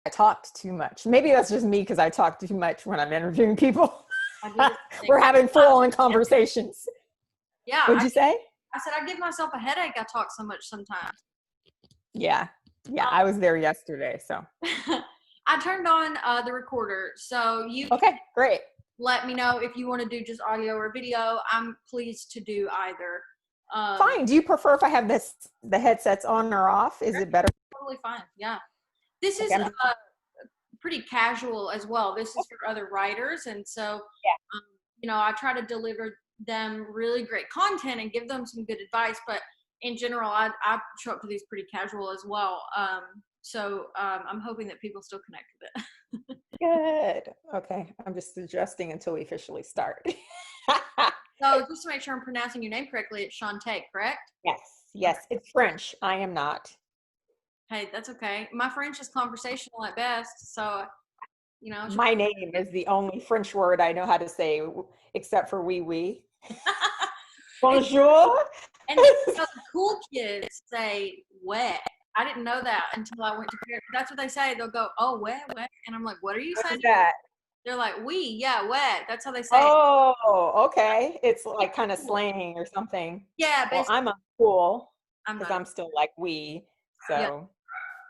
I talked too much. Maybe that's just me because I talk too much when I'm interviewing people. I do the same We're thing. having full-on conversations. Yeah, What'd you say? I said I give myself a headache. I talk so much sometimes. Yeah. Yeah, Um, I was there yesterday, so. I turned on the recorder, so you can Okay, great. let me know if you want to do just audio or video. I'm pleased to do either. Fine. Do you prefer if I have the headsets on or off? Is it better? Totally fine. Yeah. This Okay, is pretty casual as well. This is for other writers. And so, I try to deliver them really great content and give them some good advice. But in general, I show up to these pretty casual as well. I'm hoping that people still connect with it. good. Okay, I'm just adjusting until we officially start. So just to make sure I'm pronouncing your name correctly, it's Chante, correct? Yes, yes, it's French. I am not. Hey, that's okay. My French is conversational at best, so it's My name is the only French word I know how to say, except for oui, oui. Bonjour. and the cool kids say "wet." I didn't know that until I went to Paris. That's what they say. They'll go, "Oh, wet, wet," and I'm like, "What are you What saying?" is that? They're like, "We, yeah, wet." That's how they say it. Oh, okay. It's like kind of slang or something. Yeah, Well, basically, I'm uncool I'm because not. I'm still like we. Yeah, So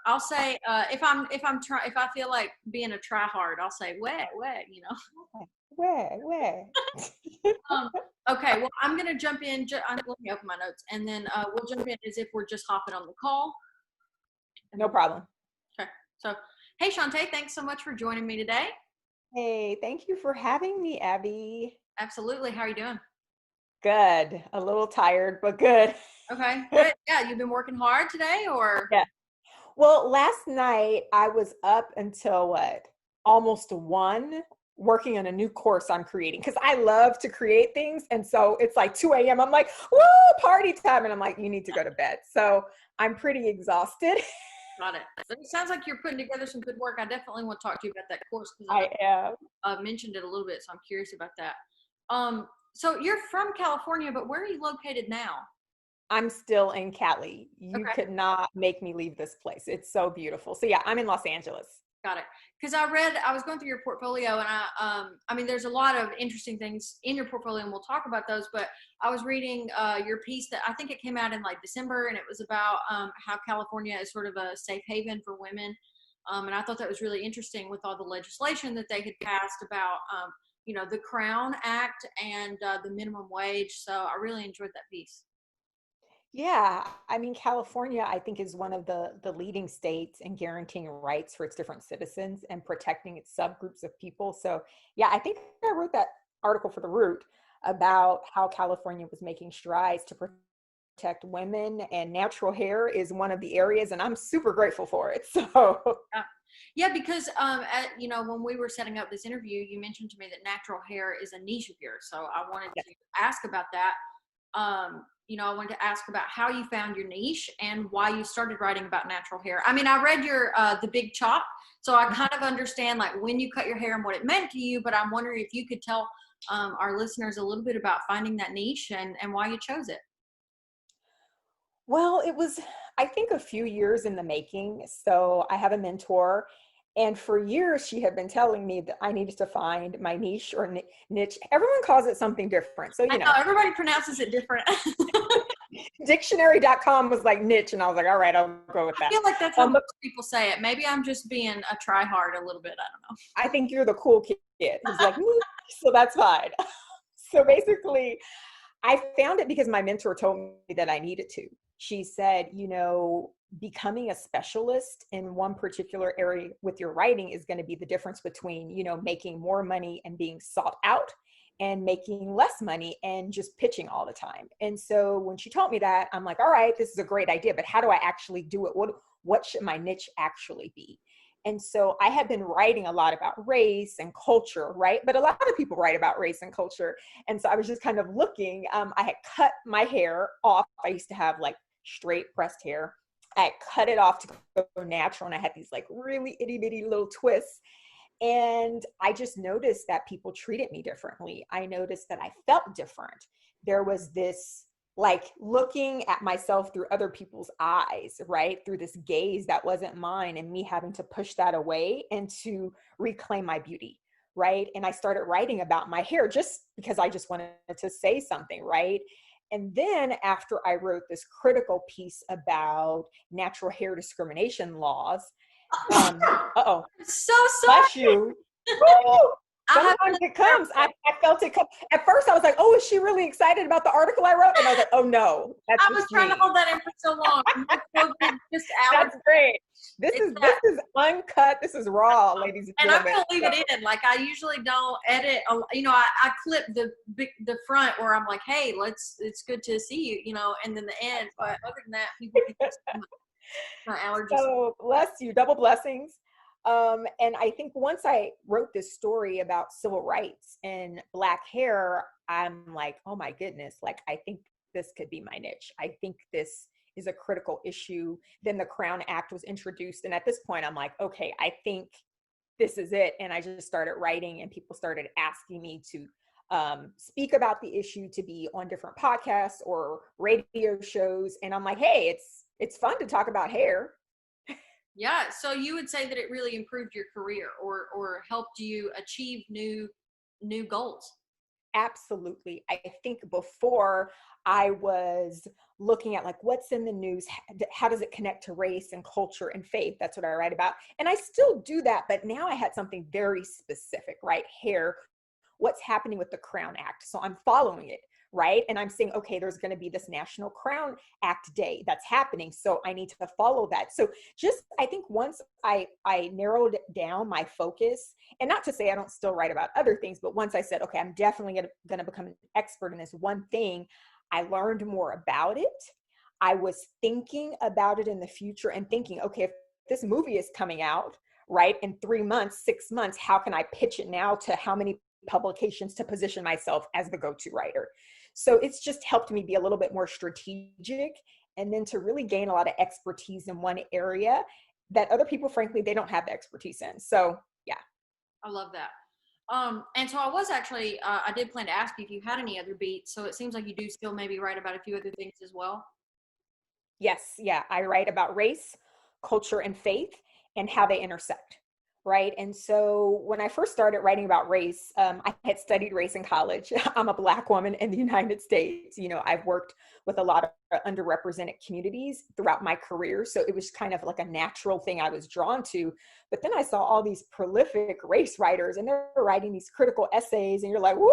I'll say if I feel like being a try hard, I'll say "wet, wet." where? Um, okay, well, I'm gonna jump in. Let me open my notes, and then we'll jump in as if we're just hopping on the call. No problem. Okay. So, hey, Chante, thanks so much for joining me today. Hey, thank you for having me, Abby. Absolutely. How are you doing? Good. A little tired, but good. Okay, good. Yeah, you've been working hard today, or? Yeah. Well, last night I was up until what? Almost 1 working on a new course I'm creating because I love to create things. And so it's like 2 a.m. I'm like, woo, party time. And I'm like, you need to go to bed. So I'm pretty exhausted. Got it. But it sounds like you're putting together some good work. I definitely want to talk to you about that course because I am. I mentioned it a little bit, so I'm curious about that. So you're from California, but where are you located now? I'm still in Cali. You Okay. could not make me leave this place. It's so beautiful. So yeah, I'm in Los Angeles. Got it. Because I was going through your portfolio, and I mean, there's a lot of interesting things in your portfolio, and we'll talk about those. But I was reading your piece that I think it came out in like December, and it was about how California is sort of a safe haven for women, and I thought that was really interesting with all the legislation that they had passed about, the Crown Act and the minimum wage. So I really enjoyed that piece. Yeah, I mean, California, I think, is one of the leading states in guaranteeing rights for its different citizens and protecting its subgroups of people. So, yeah, I think I wrote that article for The Root about how California was making strides to protect women, and natural hair is one of the areas, and I'm super grateful for it. So, Yeah. Yeah, because when we were setting up this interview, you mentioned to me that natural hair is a niche of yours. So I wanted yeah. to ask about that. I wanted to ask about how you found your niche and why you started writing about natural hair. I mean, I read your The Big Chop, so I kind of understand like when you cut your hair and what it meant to you. But I'm wondering if you could tell our listeners a little bit about finding that niche and why you chose it. Well, it was, I think, a few years in the making. So I have a mentor, and for years she had been telling me that I needed to find my niche or niche. Everyone calls it something different. So, I know everybody pronounces it different. dictionary.com was like niche, and I was like, all right, I'll go with I that. feel like that's how most people say it. Maybe I'm just being a try hard a little bit. I don't know. I think you're the cool kid who's like, niche, so that's fine. So basically, I found it because my mentor told me that I needed to. She said, becoming a specialist in one particular area with your writing is going to be the difference between, making more money and being sought out and making less money and just pitching all the time. And so when she told me that, I'm like, all right, this is a great idea, but how do I actually do it? What should my niche actually be? And so I had been writing a lot about race and culture, right? But a lot of people write about race and culture. And so I was just kind of looking. I had cut my hair off. I used to have like straight pressed hair. I cut it off to go natural, and I had these like really itty bitty little twists. And I just noticed that people treated me differently. I noticed that I felt different. There was this like looking at myself through other people's eyes, right? Through this gaze that wasn't mine, and me having to push that away and to reclaim my beauty, right? And I started writing about my hair just because I just wanted to say something, right? And then after I wrote this critical piece about natural hair discrimination laws, uh-oh, So bless sorry. you. Woo! I have Sometimes it comes. I felt it come. At first, I was like, "Oh, is she really excited about the article I wrote?" And I was like, "Oh no, that's I was just trying to me." hold that in for so long. COVID, just That's allergies. great. This It's is that. uncut. This is raw, ladies and And I'm gentlemen. gonna leave it in. Like I usually don't edit. You know, I clip the front where I'm like, hey, it's good to see you. You know, and then the end. But other than that, people can just my allergies. So bless you, double blessings. And I think once I wrote this story about civil rights and Black hair, I'm like, oh my goodness, like I think this could be my niche. I think this is a critical issue. Then the Crown Act was introduced. And at this point, I'm like, okay, I think this is it. And I just started writing, and people started asking me to speak about the issue, to be on different podcasts or radio shows. And I'm like, hey, it's fun to talk about hair. Yeah. So you would say that it really improved your career or helped you achieve new goals. Absolutely. I think before I was looking at like what's in the news, how does it connect to race and culture and faith? That's what I write about. And I still do that, but now I had something very specific, right? Hair, what's happening with the Crown Act. So I'm following it, right? And I'm saying, okay, there's going to be this National Crown Act Day that's happening. So I need to follow that. So just, I think once I narrowed down my focus, and not to say I don't still write about other things, but once I said, okay, I'm definitely going to become an expert in this one thing, I learned more about it. I was thinking about it in the future and thinking, okay, if this movie is coming out, right, in 3 months, 6 months, how can I pitch it now to how many publications to position myself as the go-to writer? So it's just helped me be a little bit more strategic, and then to really gain a lot of expertise in one area that other people, frankly, they don't have the expertise in. So yeah. I love that. And so I was actually, I did plan to ask you if you had any other beats. So it seems like you do still maybe write about a few other things as well. Yes, yeah, I write about race, culture, and faith and how they intersect, right? And so when I first started writing about race, I had studied race in college. I'm a Black woman in the United States. You know, I've worked with a lot of underrepresented communities throughout my career. So it was kind of like a natural thing I was drawn to. But then I saw all these prolific race writers, and they're writing these critical essays, and you're like, woo!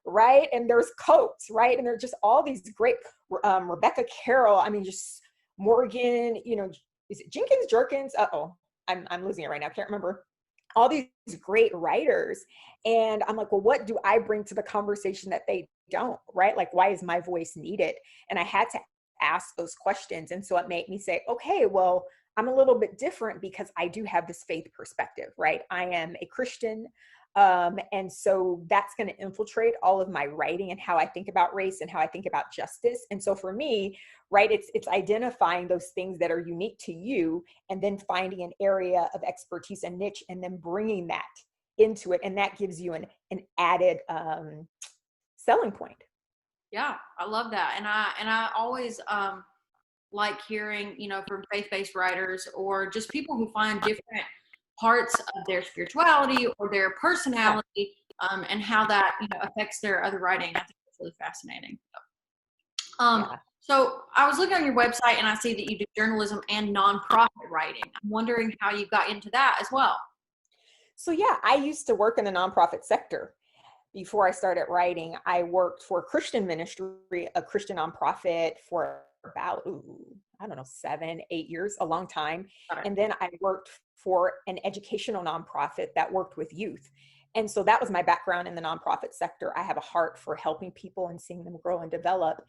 Right? And there's Coates, right? And there's just all these great, Rebecca Carroll, I mean, just Morgan, you know, is it Jenkins, Jerkins? Uh-oh, I'm losing it right now. I can't remember. All these great writers. And I'm like, well, what do I bring to the conversation that they don't, right? Like, why is my voice needed? And I had to ask those questions. And so it made me say, okay, well, I'm a little bit different because I do have this faith perspective, right? I am a Christian. And so that's going to infiltrate all of my writing and how I think about race and how I think about justice. And so for me, right, it's identifying those things that are unique to you, and then finding an area of expertise and niche, and then bringing that into it. And that gives you an added selling point. Yeah, I love that. And I always like hearing, you know, from faith-based writers or just people who find different parts of their spirituality or their personality, and how that, you know, affects their other writing. I think it's really fascinating. Yeah. So I was looking on your website and I see that you do journalism and nonprofit writing. I'm wondering how you got into that as well. So yeah, I used to work in the nonprofit sector. Before I started writing, I worked for a Christian ministry, a Christian nonprofit, for about, I don't know, 7, 8 years, a long time. And then I worked for an educational nonprofit that worked with youth. And so that was my background in the nonprofit sector. I have a heart for helping people and seeing them grow and develop.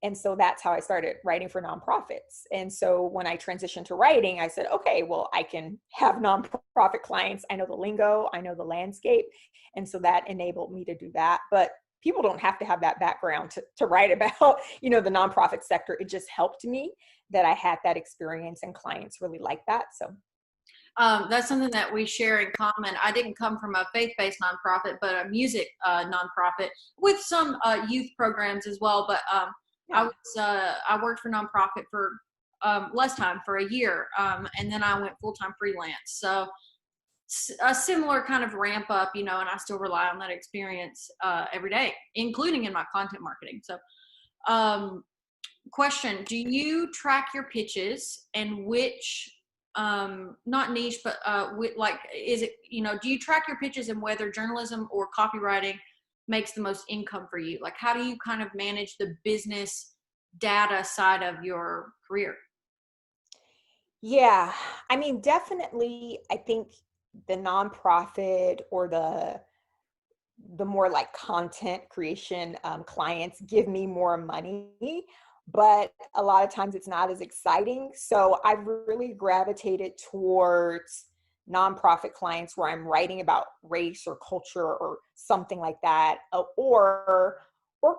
And so that's how I started writing for nonprofits. And so when I transitioned to writing, I said, okay, well, I can have nonprofit clients. I know the lingo, I know the landscape. And so that enabled me to do that. But people don't have to have that background to write about, you know, the nonprofit sector. It just helped me that I had that experience, and clients really like that. So that's something that we share in common. I didn't come from a faith-based nonprofit, but a music nonprofit with some youth programs as well. But Yeah. I worked for nonprofit for less time, for a year, and then I went full-time freelance. So a similar kind of ramp up, and I still rely on that experience every day, including in my content marketing. So, question: do you track your pitches, and which, not niche, but is it, do you track your pitches and whether journalism or copywriting makes the most income for you? Like, how do you kind of manage the business data side of your career? Yeah. I mean, definitely, I think the nonprofit or the more like content creation clients give me more money, but a lot of times it's not as exciting. So I've really gravitated towards nonprofit clients where I'm writing about race or culture or something like that, or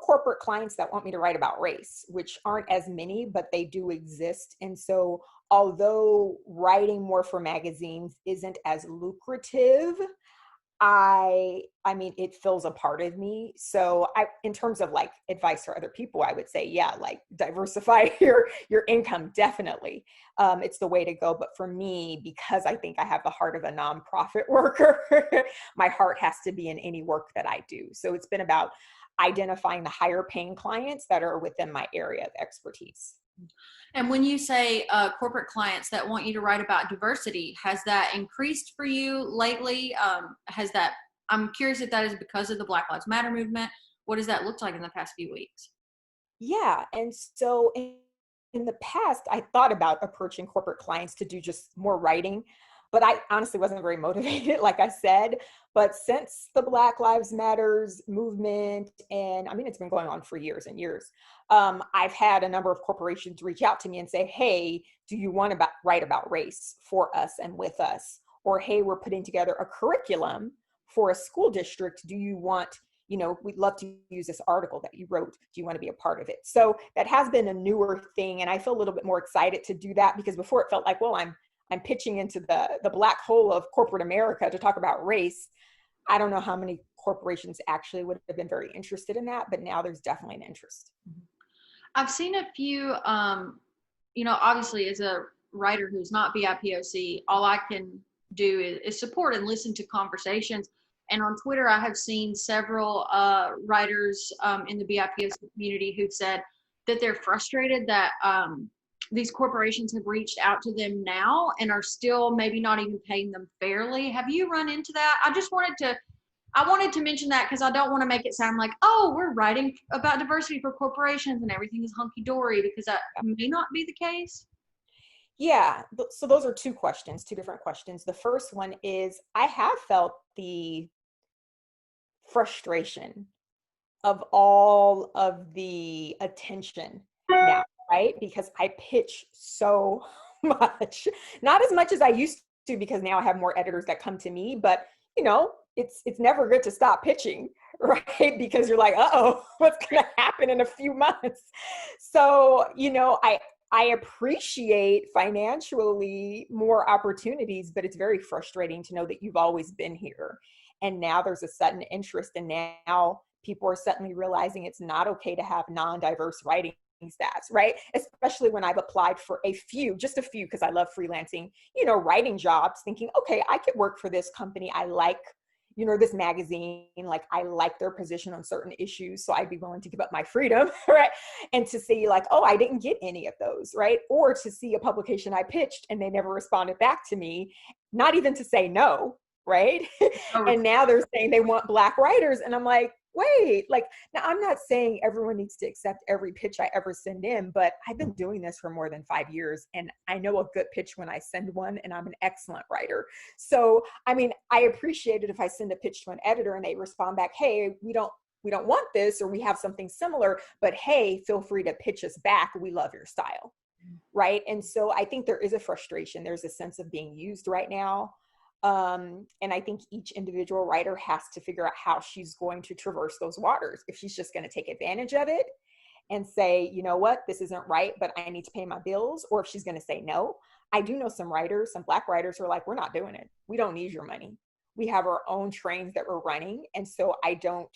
corporate clients that want me to write about race, which aren't as many, but they do exist. And so although writing more for magazines isn't as lucrative, I mean, it fills a part of me. So in terms of like advice for other people, I would say, yeah, like diversify your income. Definitely. It's the way to go. But for me, because I think I have the heart of a nonprofit worker, my heart has to be in any work that I do. So it's been about identifying the higher paying clients that are within my area of expertise. And when you say corporate clients that want you to write about diversity, has that increased for you lately? I'm curious if that is because of the Black Lives Matter movement. What does that look like in the past few weeks? Yeah. And so in the past, I thought about approaching corporate clients to do just more writing, but I honestly wasn't very motivated, like I said. But since the Black Lives Matters movement, and I mean, it's been going on for years and years, I've had a number of corporations reach out to me and say, hey, do you want to write about race for us and with us? Or, hey, we're putting together a curriculum for a school district. Do you want, we'd love to use this article that you wrote. Do you want to be a part of it? So that has been a newer thing. And I feel a little bit more excited to do that, because before it felt like, well, I'm pitching into the black hole of corporate America to talk about race. I don't know how many corporations actually would have been very interested in that, but now there's definitely an interest. I've seen a few, obviously as a writer who's not BIPOC, all I can do is support and listen to conversations. And on Twitter, I have seen several writers in the BIPOC community who've said that they're frustrated that these corporations have reached out to them now and are still maybe not even paying them fairly. Have you run into that? I wanted to mention that because I don't want to make it sound like, oh, we're writing about diversity for corporations and everything is hunky-dory, because that may not be the case. Yeah. So those are two different questions. The first one is, I have felt the frustration of all of the attention now, right? Because I pitch so much, not as much as I used to, because now I have more editors that come to me, but it's never good to stop pitching, right? Because you're like, uh-oh, what's going to happen in a few months? So, I appreciate financially more opportunities, but it's very frustrating to know that you've always been here. And now there's a sudden interest, and now people are suddenly realizing it's not okay to have non-diverse writing stats, right? Especially when I've applied for just a few, because I love freelancing, writing jobs, thinking, okay, I could work for this company. I like, this magazine, like I like their position on certain issues. So I'd be willing to give up my freedom, right? And to see like, oh, I didn't get any of those, right? Or to see a publication I pitched and they never responded back to me, not even to say no, right? And now they're saying they want Black writers. And I'm like, wait, like, now I'm not saying everyone needs to accept every pitch I ever send in, but I've been doing this for more than 5 years. And I know a good pitch when I send one, and I'm an excellent writer. So, I mean, I appreciate it if I send a pitch to an editor and they respond back, hey, we don't want this, or we have something similar, but hey, feel free to pitch us back. We love your style. Right. And so I think there is a frustration. There's a sense of being used right now. And I think each individual writer has to figure out how she's going to traverse those waters. If she's just going to take advantage of it and say, you know what, this isn't right, but I need to pay my bills, or if she's going to say no. I do know some writers, some Black writers, who are like, we're not doing it. We don't need your money. We have our own trains that we're running. And so I don't,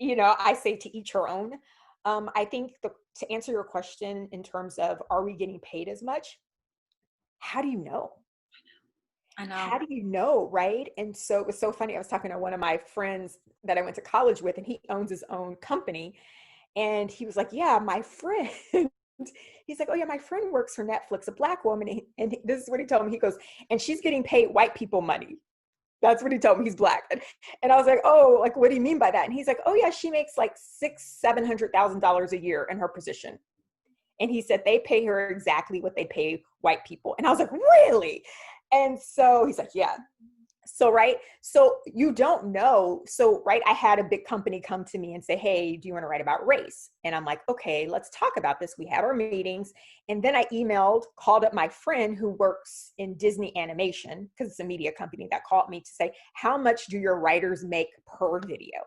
I say to each her own. I think to answer your question in terms of are we getting paid as much? How do you know? I know. How do you know, right? And so it was so funny. I was talking to one of my friends that I went to college with, and he owns his own company. And he was like, yeah, my friend, he's like, oh yeah, my friend works for Netflix, a Black woman. And this is what he told me. He goes, and she's getting paid white people money. That's what he told me. He's Black. And I was like, oh, like, what do you mean by that? And he's like, oh yeah, she makes like $700,000 a year in her position. And he said they pay her exactly what they pay white people. And I was like, really? And so he's like, yeah. So, right. So you don't know. So, right. I had a big company come to me and say, hey, do you want to write about race? And I'm like, okay, let's talk about this. We had our meetings. And then I called up my friend who works in Disney animation, because it's a media company, that called me to say, how much do your writers make per video?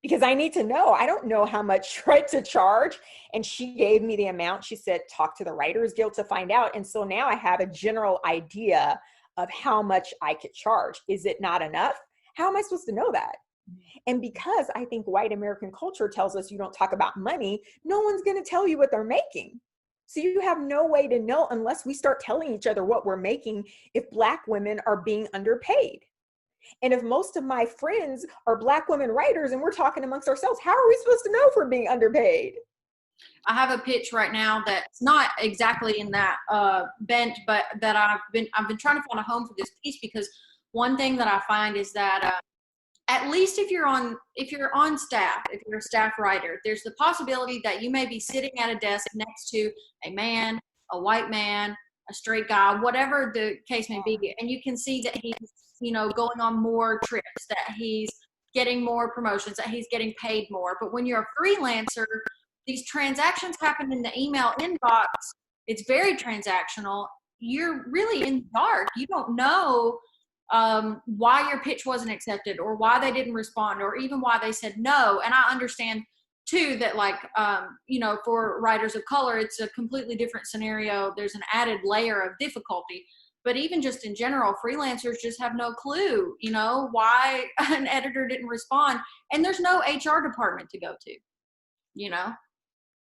Because I need to know. I don't know how much, right, to charge. And she gave me the amount. She said, talk to the Writers Guild to find out. And so now I have a general idea of how much I could charge. Is it not enough? How am I supposed to know that? And because I think white American culture tells us you don't talk about money, no one's going to tell you what they're making. So you have no way to know unless we start telling each other what we're making if Black women are being underpaid. And if most of my friends are Black women writers and we're talking amongst ourselves, how are we supposed to know if we're being underpaid? I have a pitch right now that's not exactly in that bent, but that I've been trying to find a home for this piece, because one thing that I find is that at least if you're on staff, if you're a staff writer, there's the possibility that you may be sitting at a desk next to a man, a white man, a straight guy, whatever the case may be, and you can see that he's, going on more trips, that he's getting more promotions, that he's getting paid more. But when you're a freelancer, these transactions happen in the email inbox. It's very transactional. You're really in the dark. You don't know why your pitch wasn't accepted, or why they didn't respond, or even why they said no. And I understand too that, like, for writers of color, it's a completely different scenario. There's an added layer of difficulty. But even just in general, freelancers just have no clue, why an editor didn't respond. And there's no HR department to go to,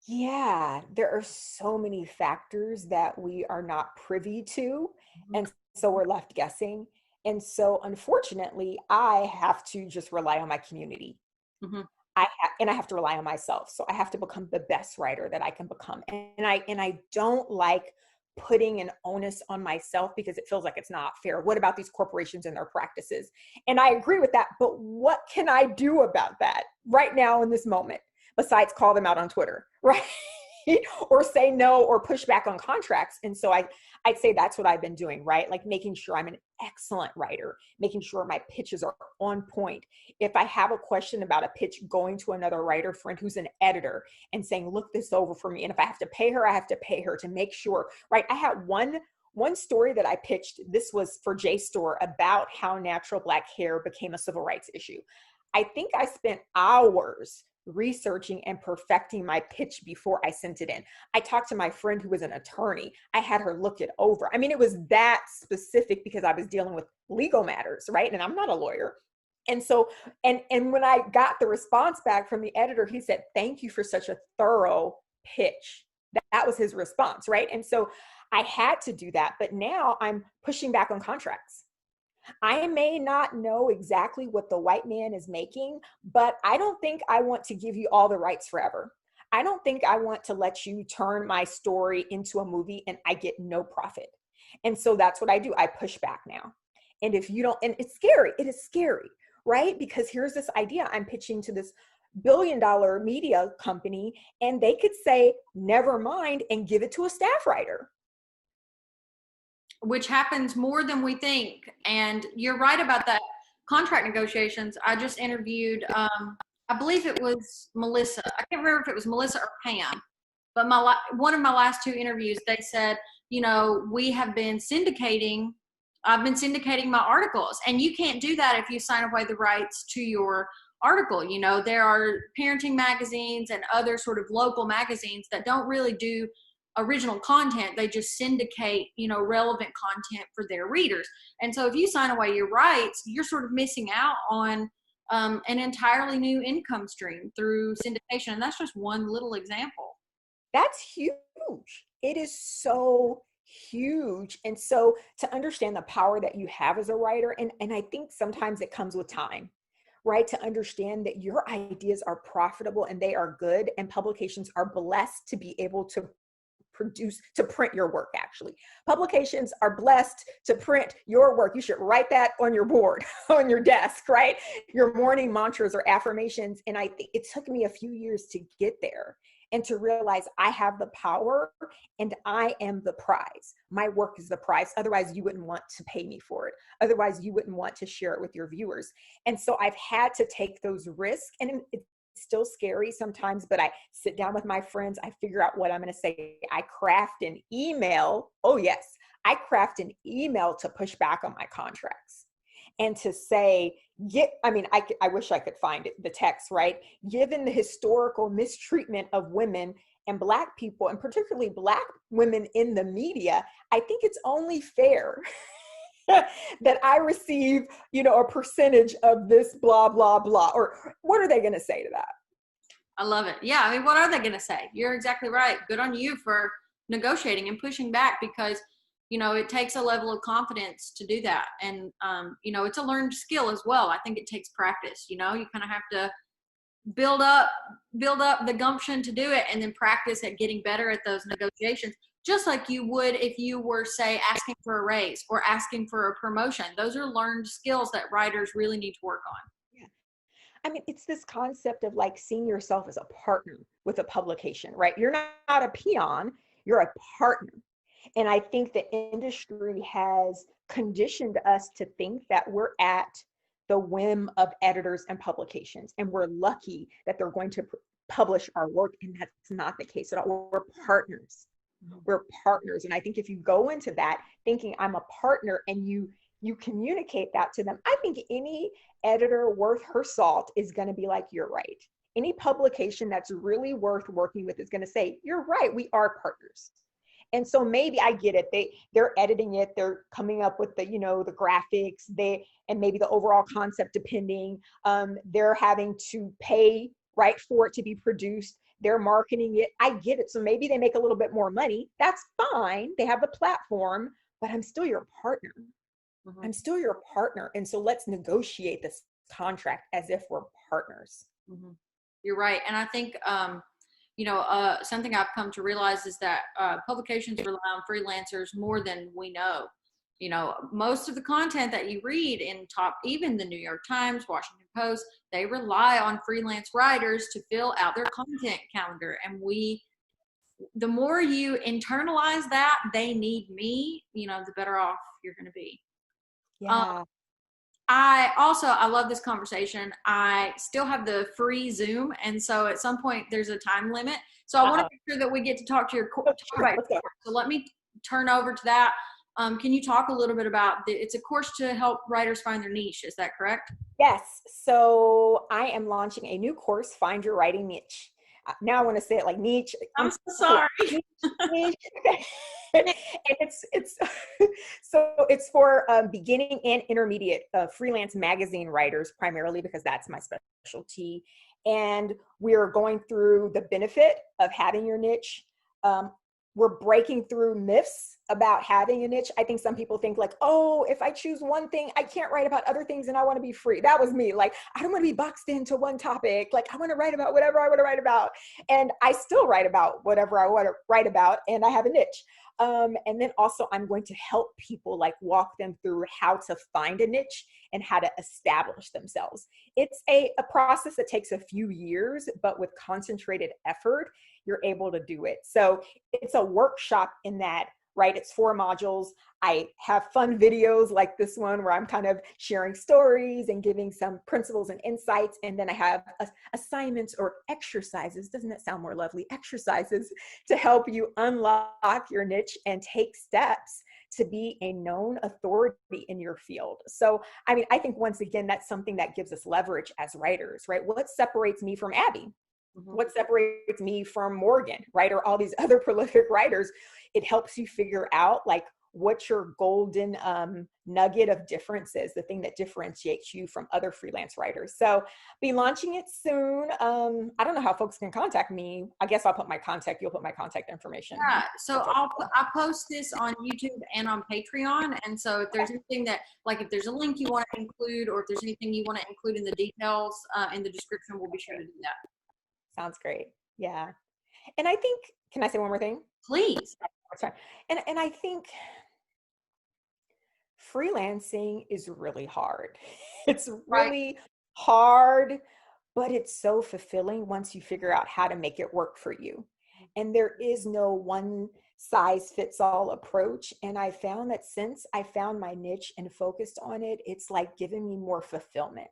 Yeah, there are so many factors that we are not privy to. And so we're left guessing. And so unfortunately, I have to just rely on my community. Mm-hmm. And I have to rely on myself. So I have to become the best writer that I can become. And I don't like putting an onus on myself because it feels like it's not fair. What about these corporations and their practices? And I agree with that, but what can I do about that right now in this moment, besides call them out on Twitter, right? Or say no, or push back on contracts. And so I'd say that's what I've been doing, right? Like making sure I'm an excellent writer, making sure my pitches are on point. If I have a question about a pitch, going to another writer friend who's an editor and saying, look this over for me. And if I have to pay her, I have to pay her to make sure, right? I had one story that I pitched. This was for JSTOR about how natural Black hair became a civil rights issue. I think I spent hours researching and perfecting my pitch before I sent it in. I talked to my friend who was an attorney. I had her look it over. I mean, it was that specific because I was dealing with legal matters, right? And I'm not a lawyer. And so, and when I got the response back from the editor, he said, thank you for such a thorough pitch. That was his response, right? And so I had to do that, but now I'm pushing back on contracts. I may not know exactly what the white man is making, but I don't think I want to give you all the rights forever. I don't think I want to let you turn my story into a movie and I get no profit. And so that's what I do. I push back now. And if you don't, and it's scary, it is scary, right? Because here's this idea I'm pitching to this billion-dollar media company, and they could say, never mind, and give it to a staff writer. Which happens more than we think. And you're right about that. Contract negotiations. I just interviewed, I believe it was Melissa. I can't remember if it was Melissa or Pam, but one of my last two interviews, they said, we have been syndicating. I've been syndicating my articles, and you can't do that if you sign away the rights to your article. There are parenting magazines and other sort of local magazines that don't really do original content. They just syndicate, relevant content for their readers. And so if you sign away your rights, you're sort of missing out on an entirely new income stream through syndication. And that's just one little example. That's huge. It is so huge. And so to understand the power that you have as a writer, and I think sometimes it comes with time, right? To understand that your ideas are profitable and they are good, and publications are blessed to be able to print your work. Actually, publications are blessed to print your work. You should write that on your board, on your desk, right? Your morning mantras or affirmations. And I think it took me a few years to get there and to realize I have the power and I am the prize. My work is the prize. Otherwise, you wouldn't want to pay me for it. Otherwise, you wouldn't want to share it with your viewers. And so I've had to take those risks, and it's still scary sometimes, but I sit down with my friends. I figure out what I'm going to say. I craft an email. Oh yes, I craft an email to push back on my contracts and to say, I wish I could find it, the text, right? Given the historical mistreatment of women and Black people, and particularly Black women in the media, I think it's only fair that I receive, a percentage of this blah, blah, blah. Or what are they going to say to that? I love it. Yeah. I mean, what are they going to say? You're exactly right. Good on you for negotiating and pushing back, because, it takes a level of confidence to do that. And, it's a learned skill as well. I think it takes practice. You kind of have to build up the gumption to do it, and then practice at getting better at those negotiations. Just like you would if you were, say, asking for a raise or asking for a promotion. Those are learned skills that writers really need to work on. Yeah. I mean, it's this concept of like seeing yourself as a partner with a publication, right? You're not a peon, you're a partner. And I think the industry has conditioned us to think that we're at the whim of editors and publications, and we're lucky that they're going to publish our work, and that's not the case at all. We're partners. We're partners. And I think if you go into that thinking I'm a partner, and you communicate that to them, I think any editor worth her salt is going to be like, you're right. Any publication that's really worth working with is going to say, you're right, we are partners. And so maybe I get it. They're editing it. They're coming up with the graphics, and maybe the overall concept, depending. They're having to pay, right, for it to be produced. They're marketing it. I get it. So maybe they make a little bit more money. That's fine. They have the platform, but I'm still your partner. Mm-hmm. I'm still your partner. And so let's negotiate this contract as if we're partners. Mm-hmm. You're right. And I think, something I've come to realize is that publications rely on freelancers more than we know. Most of the content that you read in even the New York Times, Washington Post, they rely on freelance writers to fill out their content calendar. And the more you internalize that they need me, the better off you're going to be. Yeah. I love this conversation. I still have the free Zoom. And so at some point there's a time limit. So I want to make sure that we get to talk to your course. So let me turn over to that. Can you talk a little bit about it's a course to help writers find their niche. Is that correct? Yes. So I am launching a new course, Find Your Writing Niche. Now I want to say it like niche. I'm so sorry. Niche. And it's for beginning and intermediate freelance magazine writers, primarily because that's my specialty. And we're going through the benefit of having your niche. We're breaking through myths about having a niche. I think some people think like, oh, if I choose one thing, I can't write about other things and I want to be free. That was me. Like, I don't want to be boxed into one topic. Like, I want to write about whatever I want to write about. And I still write about whatever I want to write about, and I have a niche. And then also I'm going to help people, like walk them through how to find a niche and how to establish themselves. It's a process that takes a few years, but with concentrated effort, you're able to do it. So it's a workshop in that, right? It's 4 modules. I have fun videos like this one where I'm kind of sharing stories and giving some principles and insights. And then I have assignments or exercises. Doesn't that sound more lovely? Exercises to help you unlock your niche and take steps to be a known authority in your field. So, I mean, I think once again, that's something that gives us leverage as writers, right? What separates me from Abby? Mm-hmm. What separates me from Morgan, right? Or all these other prolific writers? It helps you figure out like what your golden nugget of difference is, the thing that differentiates you from other freelance writers. So be launching it soon. I don't know how folks can contact me. I guess I'll put my contact, you'll put my contact information. Yeah, so I post this on YouTube and on Patreon. And so if there's anything that, like if there's a link you want to include, or if there's anything you want to include in the details in the description, we'll be sure to do that. Sounds great. Yeah. And I think, can I say one more thing? Please. And I think freelancing is really hard. It's really hard, but it's so fulfilling once you figure out how to make it work for you. And there is no one size fits all approach. And I found that since I found my niche and focused on it, it's like giving me more fulfillment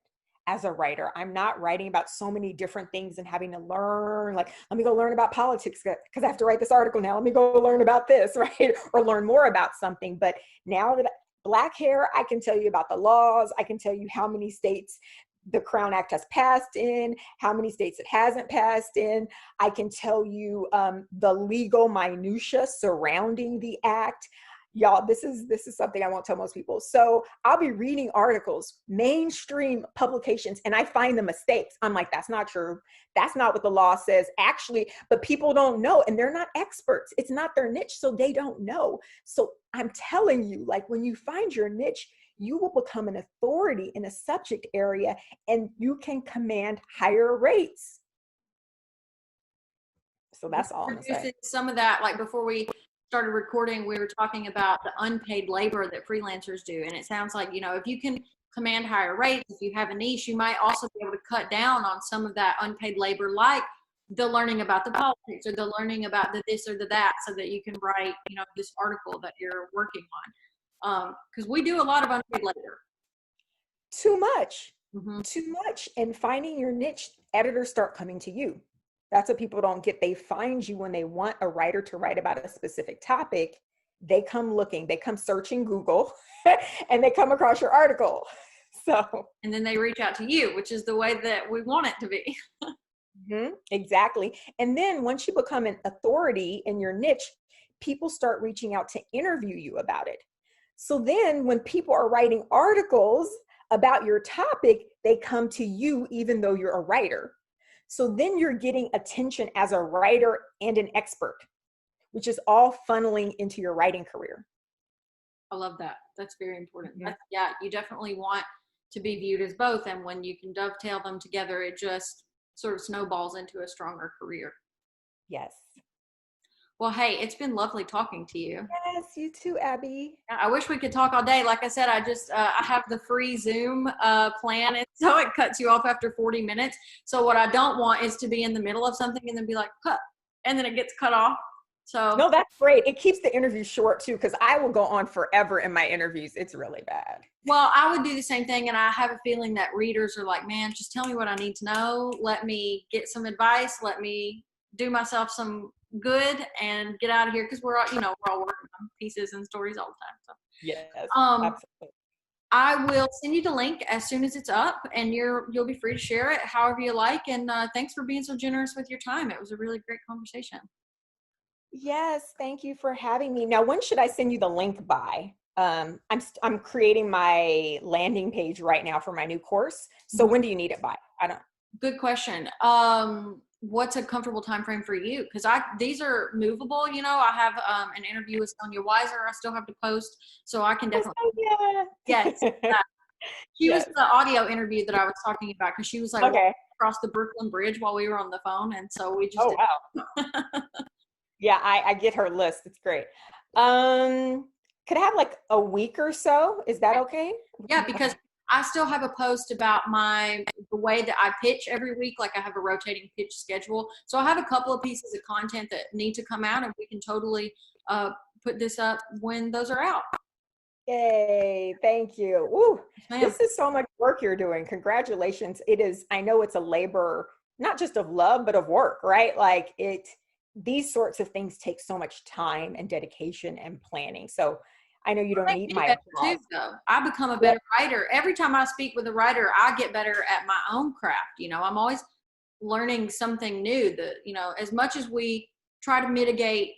as a writer. I'm not writing about so many different things and having to learn, like, let me go learn about politics because I have to write this article now. Let me go learn about this, right? Or learn more about something. But now that Black hair, I can tell you about the laws. I can tell you how many states the Crown Act has passed in, how many states it hasn't passed in. I can tell you the legal minutia surrounding the act. Y'all, this is something I won't tell most people. So I'll be reading articles, mainstream publications, and I find the mistakes. I'm like, that's not true. That's not what the law says. Actually, but people don't know, and they're not experts. It's not their niche, so they don't know. So I'm telling you, like, when you find your niche, you will become an authority in a subject area, and you can command higher rates. So that's all I'm gonna say. Some of that, like before we started recording, we were talking about the unpaid labor that freelancers do. And it sounds like, you know, if you can command higher rates, if you have a niche, you might also be able to cut down on some of that unpaid labor, like the learning about the politics or the learning about the this or the that, so that you can write, you know, this article that you're working on. Because we do a lot of unpaid labor. Too much. Too much. And finding your niche, editors start coming to you. That's what people don't get. They find you when they want a writer to write about a specific topic. They come looking, they come searching Google, and they come across your article. So, and then they reach out to you, which is the way that we want it to be. Exactly. And then once you become an authority in your niche, people start reaching out to interview you about it. So then when people are writing articles about your topic, they come to you even though you're a writer. So then you're getting attention as a writer and an expert, which is all funneling into your writing career. I love that. That's very important. Yeah, you definitely want to be viewed as both. And when you can dovetail them together, it just sort of snowballs into a stronger career. Yes. Well, hey, it's been lovely talking to you. Yes, you too, Abby. I wish we could talk all day. Like I said, I have the free Zoom plan, and so it cuts you off after 40 minutes. So what I don't want is to be in the middle of something and then be like, cut, and then it gets cut off. So no, that's great. It keeps the interview short too, because I will go on forever in my interviews. It's really bad. Well, I would do the same thing, and I have a feeling that readers are like, man, just tell me what I need to know. Let me get some advice. Let me do myself some good and get out of here, because we're all working on pieces and stories all the time. So yes, absolutely. I will send you the link as soon as it's up, and you'll be free to share it however you like. And thanks for being so generous with your time. It was a really great conversation. Yes, thank you for having me. Now, when should I send you the link by? I'm creating my landing page right now for my new course. So when do you need it by? Good question. What's a comfortable time frame for you? Because these are movable. I have an interview with Sonia Weiser I still have to post, so I can definitely. Yes. She was the audio interview that I was talking about, because she was like across the Brooklyn Bridge while we were on the phone, and so we just. Wow. Yeah, I get her list. It's great. Could I have like a week or so? Is that okay? Yeah, because I still have a post about the way that I pitch every week. Like, I have a rotating pitch schedule. So I have a couple of pieces of content that need to come out, and we can totally put this up when those are out. Yay, thank you. Woo, this is so much work you're doing. Congratulations. It is, I know it's a labor, not just of love, but of work, right? Like these sorts of things take so much time and dedication and planning. So I know you don't need my applause. I become a better writer. Every time I speak with a writer, I get better at my own craft. I'm always learning something new. That, as much as we try to mitigate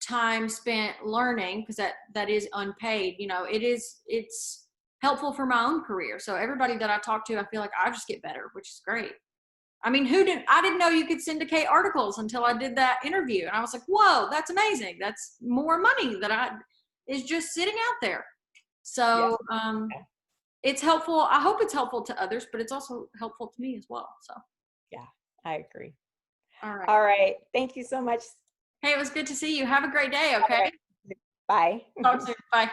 time spent learning, because that is unpaid, you know, it's helpful for my own career. So everybody that I talk to, I feel like I just get better, which is great. I mean, I didn't know you could syndicate articles until I did that interview. And I was like, whoa, that's amazing. That's more money is just sitting out there. So, it's helpful. I hope it's helpful to others, but it's also helpful to me as well. So, yeah, I agree. all right. All right. Thank you so much. Hey, it was good to see you. Have a great day. Okay. Bye. Talk soon. Bye.